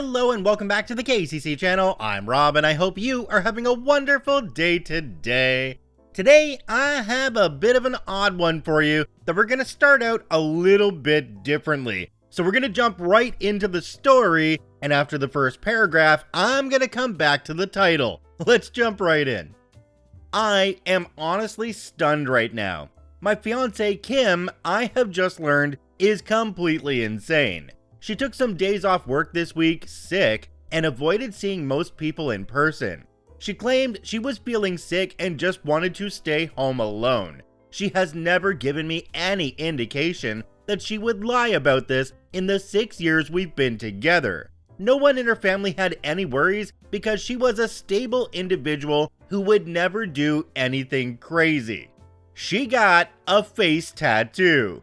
Hello and welcome back to the KCC channel. I'm Rob and I hope you are having a wonderful day today. Today, I have a bit of an odd one for you that we're going to start out a little bit differently. So we're going to jump right into the story, and after the first paragraph, I'm going to come back to the title. Let's jump right in. I am honestly stunned right now. My fiance Kim, I have just learned, is completely insane. She took some days off work this week, sick, and avoided seeing most people in person. She claimed she was feeling sick and just wanted to stay home alone. She has never given me any indication that she would lie about this in the 6 years we've been together. No one in her family had any worries because she was a stable individual who would never do anything crazy. She got a face tattoo.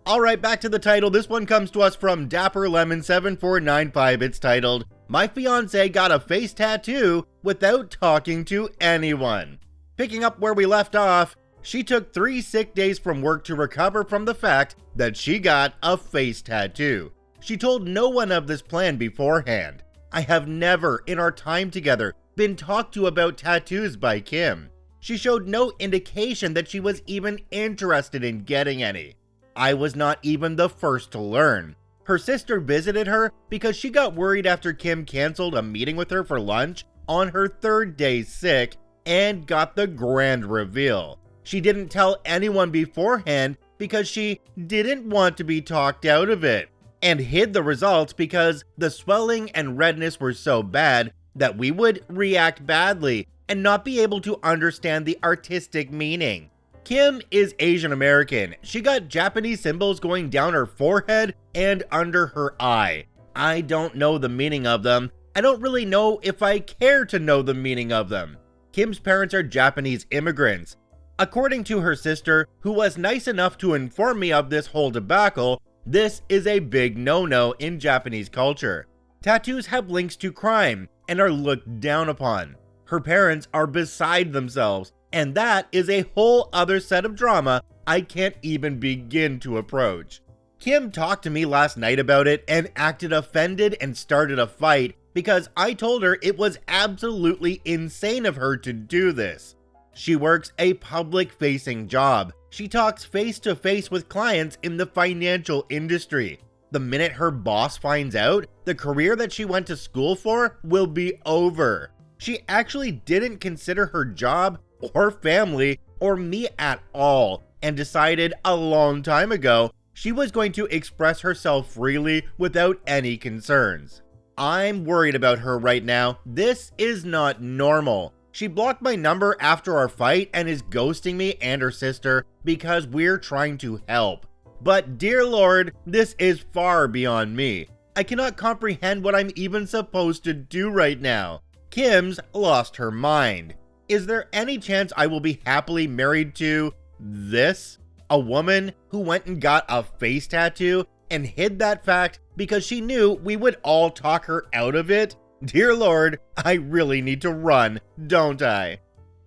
Alright, back to the title. This one comes to us from Dapper Lemon 7495. It's titled, "My fiance got a face tattoo without talking to anyone." Picking up where we left off, she took 3 sick days from work to recover from the fact that she got a face tattoo. She told no one of this plan beforehand. I have never, in our time together, been talked to about tattoos by Kim. She showed no indication that she was even interested in getting any. I was not even the first to learn. Her sister visited her because she got worried after Kim canceled a meeting with her for lunch on her 3rd day sick and got the grand reveal. She didn't tell anyone beforehand because she didn't want to be talked out of it, and hid the results because the swelling and redness were so bad that we would react badly and not be able to understand the artistic meaning. Kim is Asian American. She got Japanese symbols going down her forehead and under her eye. I don't know the meaning of them. I don't really know if I care to know the meaning of them. Kim's parents are Japanese immigrants. According to her sister, who was nice enough to inform me of this whole debacle, this is a big no-no in Japanese culture. Tattoos have links to crime and are looked down upon. Her parents are beside themselves, and that is a whole other set of drama I can't even begin to approach. Kim talked to me last night about it and acted offended and started a fight because I told her it was absolutely insane of her to do this. She works a public-facing job. She talks face-to-face with clients in the financial industry. The minute her boss finds out, the career that she went to school for will be over. She actually didn't consider her job or family or me at all, and decided a long time ago she was going to express herself freely without any concerns. I'm worried about her right now. This is not normal. She blocked my number after our fight and is ghosting me and her sister because we're trying to help. But dear Lord, this is far beyond me. I cannot comprehend what I'm even supposed to do right now. Kim's lost her mind. Is there any chance I will be happily married to this? A woman who went and got a face tattoo and hid that fact because she knew we would all talk her out of it? Dear Lord, I really need to run, don't I?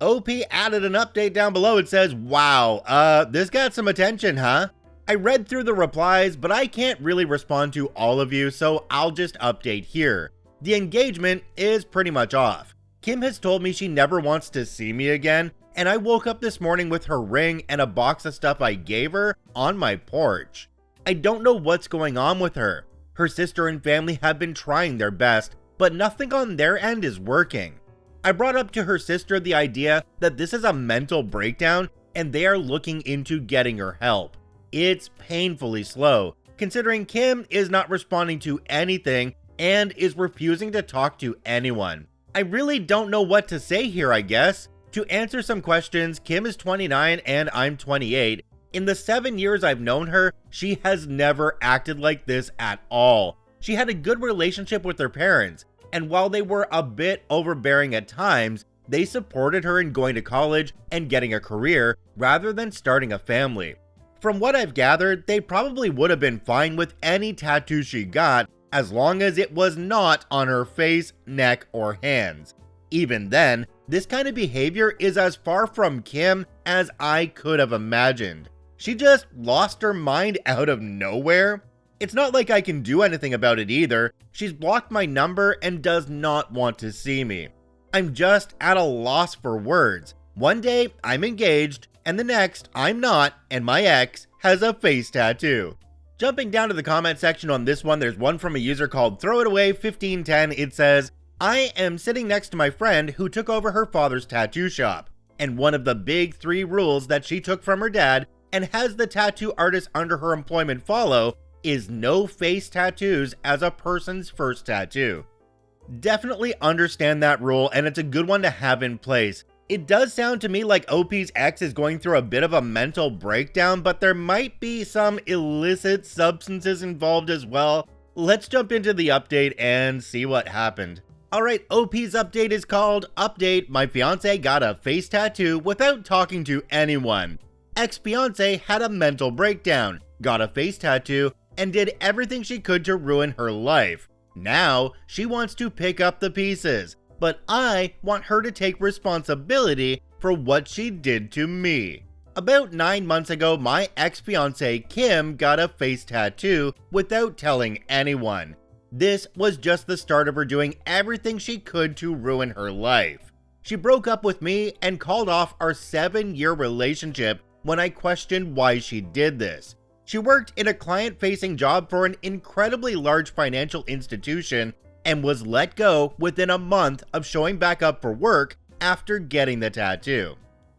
OP added an update down below. It says, wow, this got some attention, huh? I read through the replies, but I can't really respond to all of you, so I'll just update here. The engagement is pretty much off. Kim has told me she never wants to see me again, and I woke up this morning with her ring and a box of stuff I gave her on my porch. I don't know what's going on with her. Her sister and family have been trying their best, but nothing on their end is working. I brought up to her sister the idea that this is a mental breakdown and they are looking into getting her help. It's painfully slow, considering Kim is not responding to anything and is refusing to talk to anyone. I really don't know what to say here, I guess. To answer some questions, Kim is 29 and I'm 28. In the 7 years I've known her, she has never acted like this at all. She had a good relationship with her parents, and while they were a bit overbearing at times, they supported her in going to college and getting a career rather than starting a family. From what I've gathered, they probably would have been fine with any tattoo she got as long as it was not on her face, neck, or hands. Even then, this kind of behavior is as far from Kim as I could have imagined. She just lost her mind out of nowhere. It's not like I can do anything about it either. She's blocked my number and does not want to see me. I'm just at a loss for words. One day I'm engaged, and the next I'm not, and my ex has a face tattoo. Jumping down to the comment section on this one, there's one from a user called ThrowItAway1510. It says, I am sitting next to my friend who took over her father's tattoo shop, and one of the big 3 rules that she took from her dad and has the tattoo artist under her employment follow is no face tattoos as a person's first tattoo. Definitely understand that rule, and it's a good one to have in place. It does sound to me like OP's ex is going through a bit of a mental breakdown, but there might be some illicit substances involved as well. Let's jump into the update and see what happened. Alright, OP's update is called Update, My Fiance Got a Face Tattoo Without Talking to Anyone. Ex-fiance had a mental breakdown, got a face tattoo, and did everything she could to ruin her life. Now, she wants to pick up the pieces, but I want her to take responsibility for what she did to me. About 9 months ago, my ex-fiance Kim got a face tattoo without telling anyone. This was just the start of her doing everything she could to ruin her life. She broke up with me and called off our 7-year relationship when I questioned why she did this. She worked in a client-facing job for an incredibly large financial institution and was let go within a month of showing back up for work after getting the tattoo.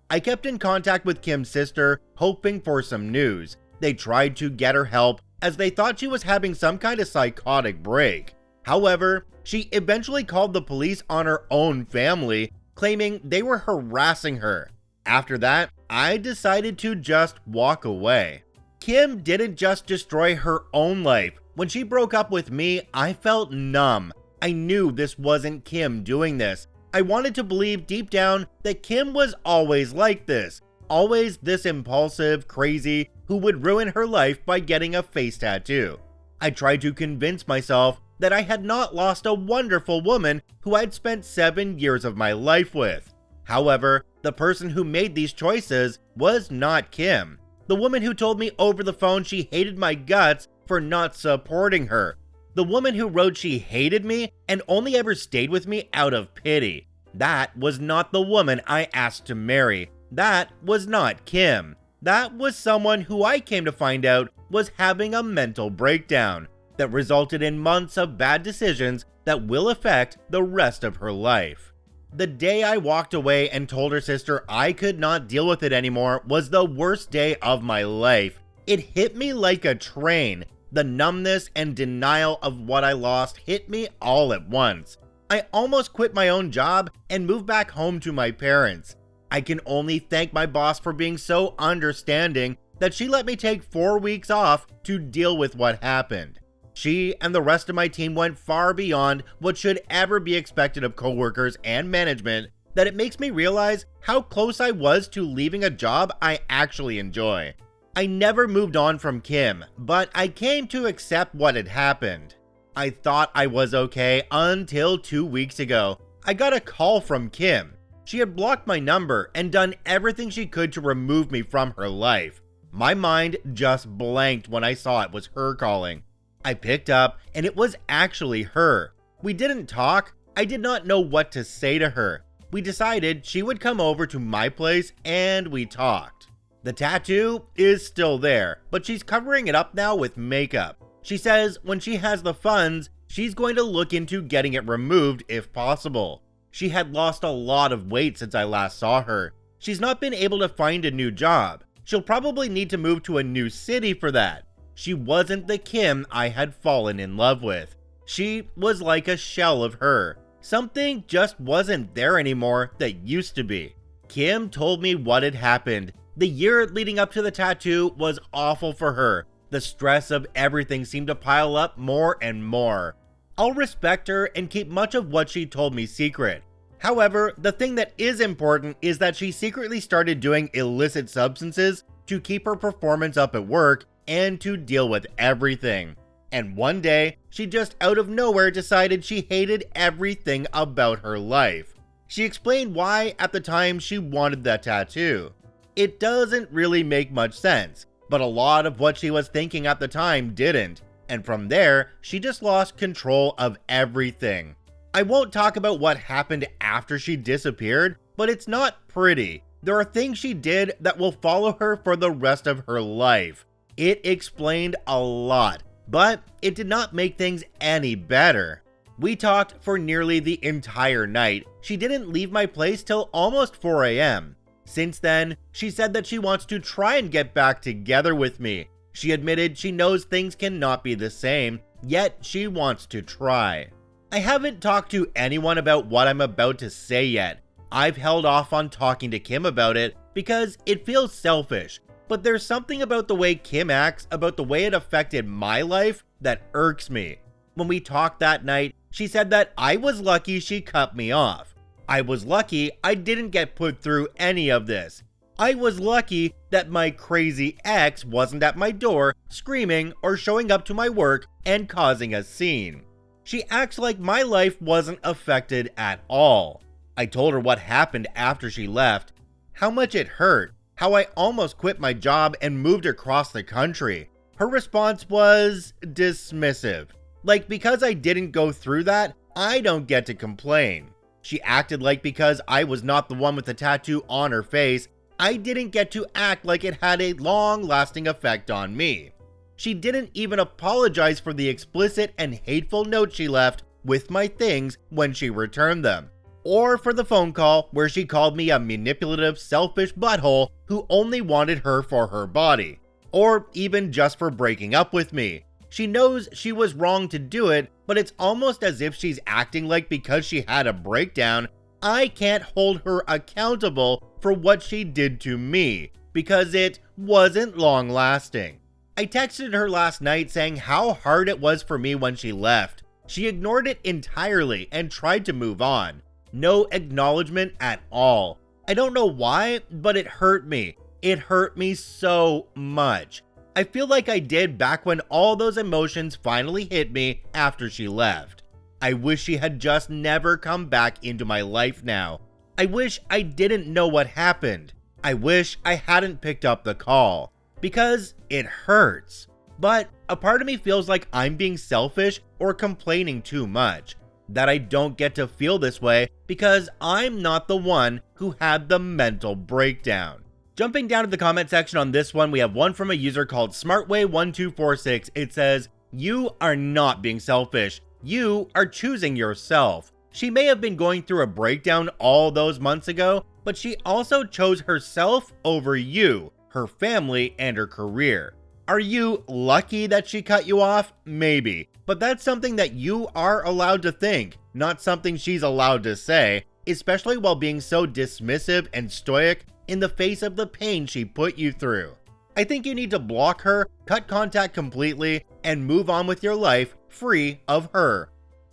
I kept in contact with Kim's sister, hoping for some news. They tried to get her help as they thought she was having some kind of psychotic break. However, she eventually called the police on her own family, claiming they were harassing her. After that, I decided to just walk away. Kim didn't just destroy her own life. When she broke up with me, I felt numb. I knew this wasn't Kim doing this. I wanted to believe deep down that Kim was always like this. Always this impulsive, crazy, who would ruin her life by getting a face tattoo. I tried to convince myself that I had not lost a wonderful woman who I'd spent 7 years of my life with. However, the person who made these choices was not Kim. The woman who told me over the phone she hated my guts for not supporting her. The woman who wrote she hated me and only ever stayed with me out of pity. That was not the woman I asked to marry. That was not Kim. That was someone who I came to find out was having a mental breakdown that resulted in months of bad decisions that will affect the rest of her life. The day I walked away and told her sister I could not deal with it anymore was the worst day of my life. It hit me like a train. The numbness and denial of what I lost hit me all at once. I almost quit my own job and moved back home to my parents. I can only thank my boss for being so understanding that she let me take 4 weeks off to deal with what happened. She and the rest of my team went far beyond what should ever be expected of coworkers and management, that it makes me realize how close I was to leaving a job I actually enjoy. I never moved on from Kim, but I came to accept what had happened. I thought I was okay until 2 weeks ago. I got a call from Kim. She had blocked my number and done everything she could to remove me from her life. My mind just blanked when I saw it was her calling. I picked up and it was actually her. We didn't talk. I did not know what to say to her. We decided she would come over to my place and we talked. The tattoo is still there, but she's covering it up now with makeup. She says when she has the funds, she's going to look into getting it removed if possible. She had lost a lot of weight since I last saw her. She's not been able to find a new job. She'll probably need to move to a new city for that. She wasn't the Kim I had fallen in love with. She was like a shell of her. Something just wasn't there anymore that used to be. Kim told me what had happened. The year leading up to the tattoo was awful for her. The stress of everything seemed to pile up more and more. I'll respect her and keep much of what she told me secret. However, the thing that is important is that she secretly started doing illicit substances to keep her performance up at work and to deal with everything. And one day, she just out of nowhere decided she hated everything about her life. She explained why at the time she wanted that tattoo. It doesn't really make much sense, but a lot of what she was thinking at the time didn't. and from there, she just lost control of everything. I won't talk about what happened after she disappeared, but it's not pretty. There are things she did that will follow her for the rest of her life. It explained a lot, but it did not make things any better. We talked for nearly the entire night. She didn't leave my place till almost 4 a.m. Since then, she said that she wants to try and get back together with me. She admitted she knows things cannot be the same, yet she wants to try. I haven't talked to anyone about what I'm about to say yet. I've held off on talking to Kim about it because it feels selfish, but there's something about the way Kim acts, about the way it affected my life, that irks me. When we talked that night, she said that I was lucky she cut me off. I was lucky I didn't get put through any of this. I was lucky that my crazy ex wasn't at my door screaming or showing up to my work and causing a scene. She acts like my life wasn't affected at all. I told her what happened after she left, how much it hurt, how I almost quit my job and moved across the country. Her response was dismissive. Like, because I didn't go through that, I don't get to complain. She acted like because I was not the one with the tattoo on her face, I didn't get to act like it had a long-lasting effect on me. She didn't even apologize for the explicit and hateful note she left with my things when she returned them, or for the phone call where she called me a manipulative, selfish butthole who only wanted her for her body, or even just for breaking up with me. She knows she was wrong to do it, but it's almost as if she's acting like because she had a breakdown, I can't hold her accountable for what she did to me, because it wasn't long-lasting. I texted her last night saying how hard it was for me when she left. She ignored it entirely and tried to move on. No acknowledgement at all. I don't know why, but it hurt me. It hurt me so much. I feel like I did back when all those emotions finally hit me after she left. I wish she had just never come back into my life now. I wish I didn't know what happened. I wish I hadn't picked up the call, because it hurts. But a part of me feels like I'm being selfish or complaining too much, that I don't get to feel this way because I'm not the one who had the mental breakdown. Jumping down to the comment section on this one, we have one from a user called Smartway1246. It says, "You are not being selfish. You are choosing yourself. She may have been going through a breakdown all those months ago, but she also chose herself over you, her family, and her career. Are you lucky that she cut you off? Maybe, but that's something that you are allowed to think, not something she's allowed to say, especially while being so dismissive and stoic in the face of the pain she put you through. I think you need to block her, cut contact completely, and move on with your life free of her.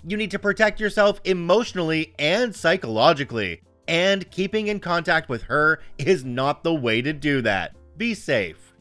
You need to protect yourself emotionally and psychologically, and keeping in contact with her is not the way to do that. Be safe."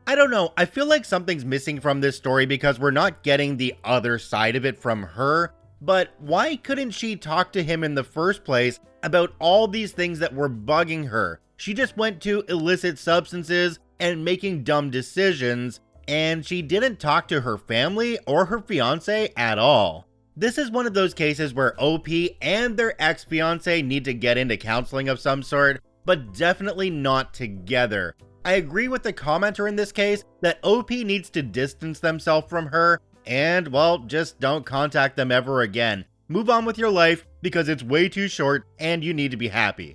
I don't know, I feel like something's missing from this story because we're not getting the other side of it from her, but why couldn't she talk to him in the first place about all these things that were bugging her? She just went to illicit substances and making dumb decisions, and she didn't talk to her family or her fiance at all. This is one of those cases where OP and their ex-fiance need to get into counseling of some sort, but definitely not together. I agree with the commenter in this case that OP needs to distance themselves from her and, well, just don't contact them ever again. Move on with your life because it's way too short and you need to be happy.